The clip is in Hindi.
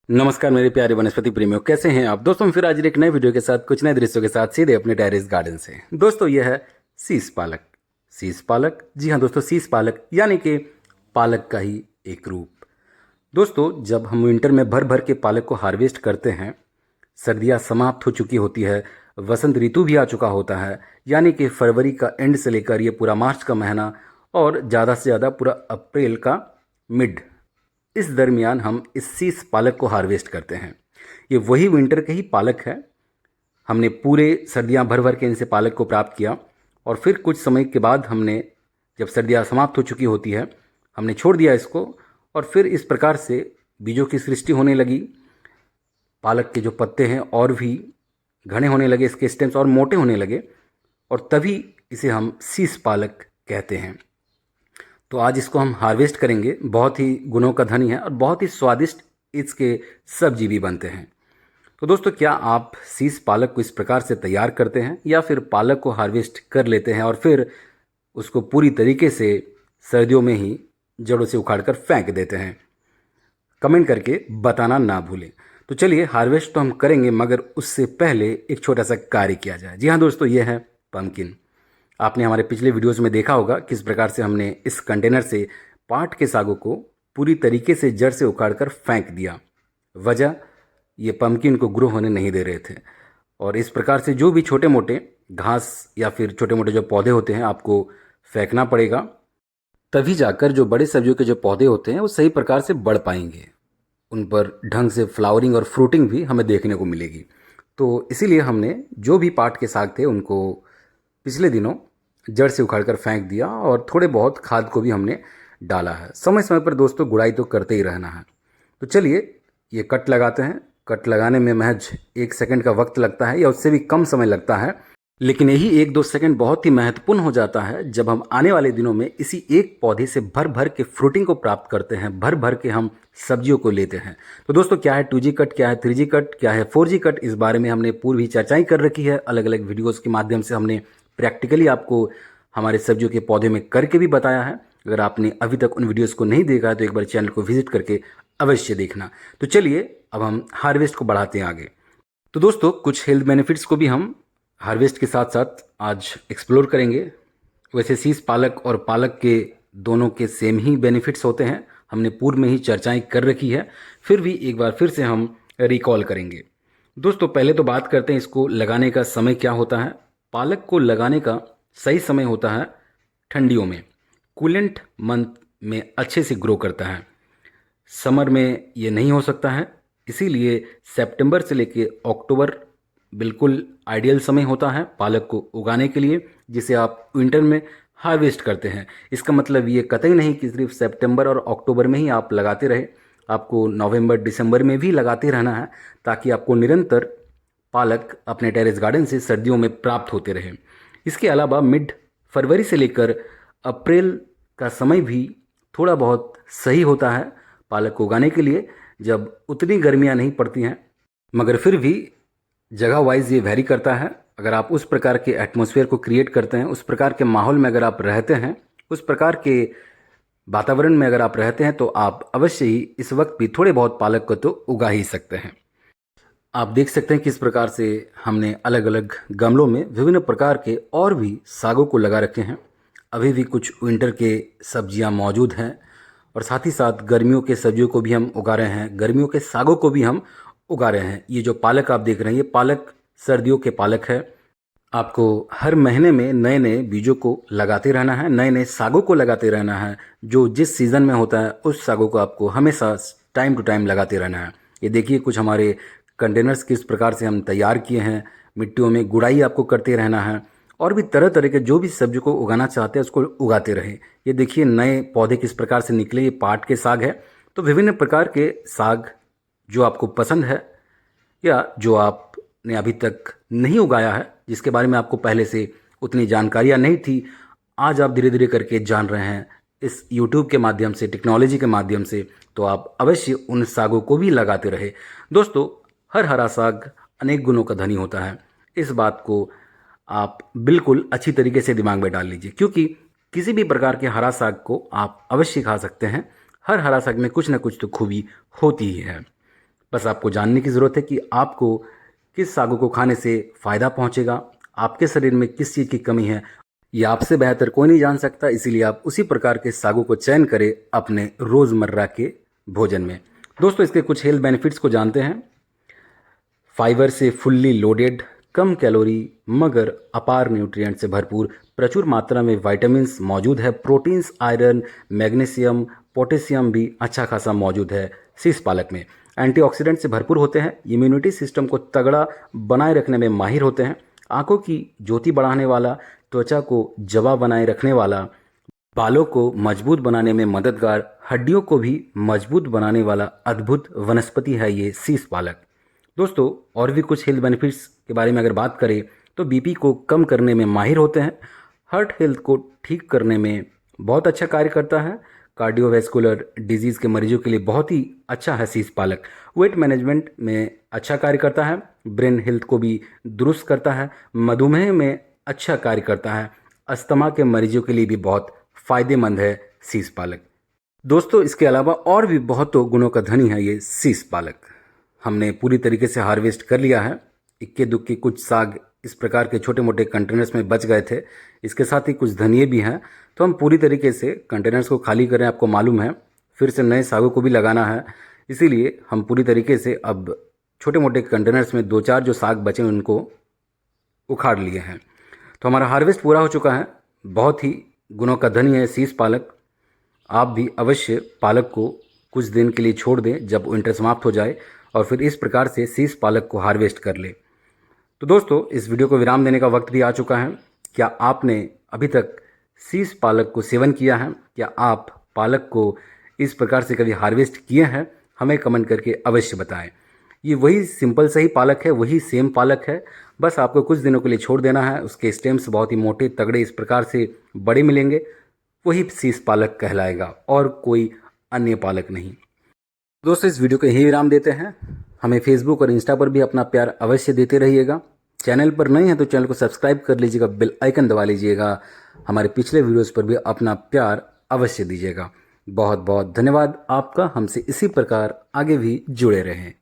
नमस्कार मेरे प्यारे वनस्पति प्रेमियों, कैसे हैं आप दोस्तों। फिर आज एक नए वीडियो के साथ कुछ नए दृश्यों के साथ सीधे अपने टेरेस गार्डन से। दोस्तों यह है शीश पालक। शीश पालक, जी हाँ दोस्तों, शीश पालक यानी कि पालक का ही एक रूप। दोस्तों जब हम विंटर में भर भर के पालक को हार्वेस्ट करते हैं, सर्दियाँ समाप्त हो चुकी होती है, वसंत ऋतु भी आ चुका होता है, यानी कि फरवरी का एंड से लेकर ये पूरा मार्च का महीना और ज़्यादा से ज़्यादा पूरा अप्रैल का मिड, इस दरमियान हम इस शीश पालक को हार्वेस्ट करते हैं। ये वही विंटर के ही पालक है। हमने पूरे सर्दियां भर भर के इनसे पालक को प्राप्त किया और फिर कुछ समय के बाद हमने, जब सर्दियां समाप्त हो चुकी होती है, हमने छोड़ दिया इसको और फिर इस प्रकार से बीजों की सृष्टि होने लगी। पालक के जो पत्ते हैं और भी घने होने लगे, इसके स्टेम्स और मोटे होने लगे और तभी इसे हम शीश पालक कहते हैं। तो आज इसको हम हार्वेस्ट करेंगे। बहुत ही गुणों का धनी है और बहुत ही स्वादिष्ट इसके सब्जी भी बनते हैं। तो दोस्तों क्या आप शीश पालक को इस प्रकार से तैयार करते हैं या फिर पालक को हार्वेस्ट कर लेते हैं और फिर उसको पूरी तरीके से सर्दियों में ही जड़ों से उखाड़कर फेंक देते हैं? कमेंट करके बताना ना भूलें। तो चलिए हार्वेस्ट तो हम करेंगे, मगर उससे पहले एक छोटा सा कार्य किया जाए। जी हाँ दोस्तों, ये है पम्पकिन। आपने हमारे पिछले वीडियोस में देखा होगा किस प्रकार से हमने इस कंटेनर से पाट के सागों को पूरी तरीके से जड़ से उखाड़कर फेंक दिया। वजह, ये पम्पकिन को ग्रो होने नहीं दे रहे थे। और इस प्रकार से जो भी छोटे मोटे घास या फिर छोटे मोटे जो पौधे होते हैं आपको फेंकना पड़ेगा, तभी जाकर जो बड़े सब्जियों के जो पौधे होते हैं वो सही प्रकार से बढ़ पाएंगे। उन पर ढंग से फ्लावरिंग और फ्रूटिंग भी हमें देखने को मिलेगी। तो इसीलिए हमने जो भी पाट के साग थे उनको पिछले दिनों जड़ से उखाड़कर फेंक दिया और थोड़े बहुत खाद को भी हमने डाला है। समय समय पर दोस्तों गुड़ाई तो करते ही रहना है। तो चलिए ये कट लगाते हैं। कट लगाने में महज 1 सेकंड का वक्त लगता है या उससे भी कम समय लगता है, लेकिन यही 1-2 सेकंड बहुत ही महत्वपूर्ण हो जाता है जब हम आने वाले दिनों में इसी एक पौधे से भर भर के फ्रूटिंग को प्राप्त करते हैं, भर भर के हम सब्जियों को लेते हैं। तो दोस्तों क्या है 2G कट, क्या है 3G कट, क्या है 4G कट, इस बारे में हमने पूरी चर्चाएं कर रखी है। अलग अलग वीडियोज़ के माध्यम से हमने प्रैक्टिकली आपको हमारे सब्जियों के पौधे में करके भी बताया है। अगर आपने अभी तक उन वीडियोज़ को नहीं देखा है तो एक बार चैनल को विजिट करके अवश्य देखना। तो चलिए अब हम हार्वेस्ट को बढ़ाते हैं आगे। तो दोस्तों कुछ हेल्थ बेनिफिट्स को भी हम हार्वेस्ट के साथ साथ आज एक्सप्लोर करेंगे। वैसे शीश पालक और पालक के दोनों के सेम ही बेनिफिट्स होते हैं, हमने पूर्व में ही चर्चाएं कर रखी है, फिर भी एक बार फिर से हम रिकॉल करेंगे। दोस्तों पहले तो बात करते हैं इसको लगाने का समय क्या होता है। पालक को लगाने का सही समय होता है ठंडियों में, कूलेंट मंथ में अच्छे से ग्रो करता है। समर में ये नहीं हो सकता है, इसीलिए सितंबर से लेके अक्टूबर बिल्कुल आइडियल समय होता है पालक को उगाने के लिए, जिसे आप विंटर में हार्वेस्ट करते हैं। इसका मतलब ये कतई नहीं कि सिर्फ सितंबर और अक्टूबर में ही आप लगाते रहे, आपको नवंबर दिसंबर में भी लगाते रहना है, ताकि आपको निरंतर पालक अपने टेरेस गार्डन से सर्दियों में प्राप्त होते रहे। इसके अलावा मिड फरवरी से लेकर अप्रैल का समय भी थोड़ा बहुत सही होता है पालक को उगाने के लिए, जब उतनी गर्मियां नहीं पड़ती हैं। मगर फिर भी जगह वाइज ये वैरी करता है। अगर आप उस प्रकार के एटमॉस्फेयर को क्रिएट करते हैं, उस प्रकार के माहौल में अगर आप रहते हैं, उस प्रकार के वातावरण में अगर आप रहते हैं, तो आप अवश्य ही इस वक्त भी थोड़े बहुत पालक को तो उगा ही सकते हैं। आप देख सकते हैं किस प्रकार से हमने अलग अलग गमलों में विभिन्न प्रकार के और भी सागों को लगा रखे हैं। अभी भी कुछ विंटर के सब्जियां मौजूद हैं और साथ ही साथ गर्मियों के सब्जियों को भी हम उगा रहे हैं, गर्मियों के सागों को भी हम उगा रहे हैं। ये जो पालक आप देख रहे हैं, ये पालक सर्दियों के पालक है। आपको हर महीने में नए नए बीजों को लगाते रहना है, नए नए सागों को लगाते रहना है। जो जिस सीज़न में होता है उस सागों को आपको हमेशा टाइम टू टाइम लगाते रहना है। ये देखिए कुछ हमारे कंटेनर्स किस प्रकार से हम तैयार किए हैं। मिट्टियों में गुड़ाई आपको करते रहना है और भी तरह तरह के जो भी सब्जी को उगाना चाहते हैं उसको उगाते रहे। ये देखिए नए पौधे किस प्रकार से निकले, ये पाट के साग है। तो विभिन्न प्रकार के साग जो आपको पसंद है या जो आपने अभी तक नहीं उगाया है, जिसके बारे में आपको पहले से उतनी जानकारियाँ नहीं थी, आज आप धीरे धीरे करके जान रहे हैं इस YouTube के माध्यम से, टेक्नोलॉजी के माध्यम से। तो आप अवश्य उन सागों को भी लगाते रहे। दोस्तों हर हरा साग अनेक गुणों का धनी होता है। इस बात को आप बिल्कुल अच्छी तरीके से दिमाग में डाल लीजिए, क्योंकि किसी भी प्रकार के हरा साग को आप अवश्य खा सकते हैं। हर हरा साग में कुछ ना कुछ तो खूबी होती ही है। बस आपको जानने की ज़रूरत है कि आपको किस सागों को खाने से फ़ायदा पहुंचेगा, आपके शरीर में किस चीज़ की कमी है, ये आपसे बेहतर कोई नहीं जान सकता। इसीलिए आप उसी प्रकार के सागों को चयन करें अपने रोज़मर्रा के भोजन में। दोस्तों, इसके कुछ हेल्थ बेनिफिट्स को जानते हैं। फाइबर से फुल्ली लोडेड, कम कैलोरी मगर अपार न्यूट्रिएंट से भरपूर, प्रचुर मात्रा में विटामिन्स मौजूद है, प्रोटीन्स, आयरन, मैग्नीशियम, पोटेशियम भी अच्छा खासा मौजूद है शीश पालक में। एंटीऑक्सीडेंट से भरपूर होते हैं, इम्यूनिटी सिस्टम को तगड़ा बनाए रखने में माहिर होते हैं, आंखों की ज्योति बढ़ाने वाला, त्वचा को जवा बनाए रखने वाला, बालों को मजबूत बनाने में मददगार, हड्डियों को भी मजबूत बनाने वाला अद्भुत वनस्पति है ये शीश पालक। दोस्तों, और भी कुछ हेल्थ बेनिफिट्स के बारे में अगर बात करें तो बीपी को कम करने में माहिर होते हैं, हार्ट हेल्थ को ठीक करने में बहुत अच्छा कार्य करता है, कार्डियोवैस्कुलर डिजीज़ के मरीजों के लिए बहुत ही अच्छा है शीश पालक, वेट मैनेजमेंट में अच्छा कार्य करता है, ब्रेन हेल्थ को भी दुरुस्त करता है, मधुमेह में अच्छा कार्य करता है, अस्थमा के मरीजों के लिए भी बहुत फ़ायदेमंद है शीश पालक। दोस्तों, इसके अलावा और भी बहुतों गुणों का धनी है ये शीश पालक। हमने पूरी तरीके से हार्वेस्ट कर लिया है। इक्के दुक्के कुछ साग इस प्रकार के छोटे मोटे कंटेनर्स में बच गए थे, इसके साथ ही कुछ धनिये भी हैं। तो हम पूरी तरीके से कंटेनर्स को खाली करें, आपको मालूम है फिर से नए सागों को भी लगाना है, इसीलिए हम पूरी तरीके से अब छोटे मोटे कंटेनर्स में 2-4 जो साग बचे उनको उखाड़ लिए हैं। तो हमारा हार्वेस्ट पूरा हो चुका है। बहुत ही गुणों का धनी है शीश पालक। आप भी अवश्य पालक को कुछ दिन के लिए छोड़ दें जब विंटर समाप्त हो जाए और फिर इस प्रकार से शीश पालक को हार्वेस्ट कर ले। तो दोस्तों, इस वीडियो को विराम देने का वक्त भी आ चुका है। क्या आपने अभी तक शीश पालक को सेवन किया है? क्या आप पालक को इस प्रकार से कभी हार्वेस्ट किए हैं? हमें कमेंट करके अवश्य बताएं। ये वही सिंपल सही पालक है, वही सेम पालक है, बस आपको कुछ दिनों के लिए छोड़ देना है। उसके स्टेम्स बहुत ही मोटे तगड़े इस प्रकार से बड़े मिलेंगे, वही शीश पालक कहलाएगा और कोई अन्य पालक नहीं। दोस्तों, इस वीडियो को यही विराम देते हैं। हमें फेसबुक और इंस्टा पर भी अपना प्यार अवश्य देते रहिएगा। चैनल पर नए हैं तो चैनल को सब्सक्राइब कर लीजिएगा, बेल आइकन दबा लीजिएगा। हमारे पिछले वीडियोस पर भी अपना प्यार अवश्य दीजिएगा। बहुत बहुत धन्यवाद आपका। हमसे इसी प्रकार आगे भी जुड़े रहें।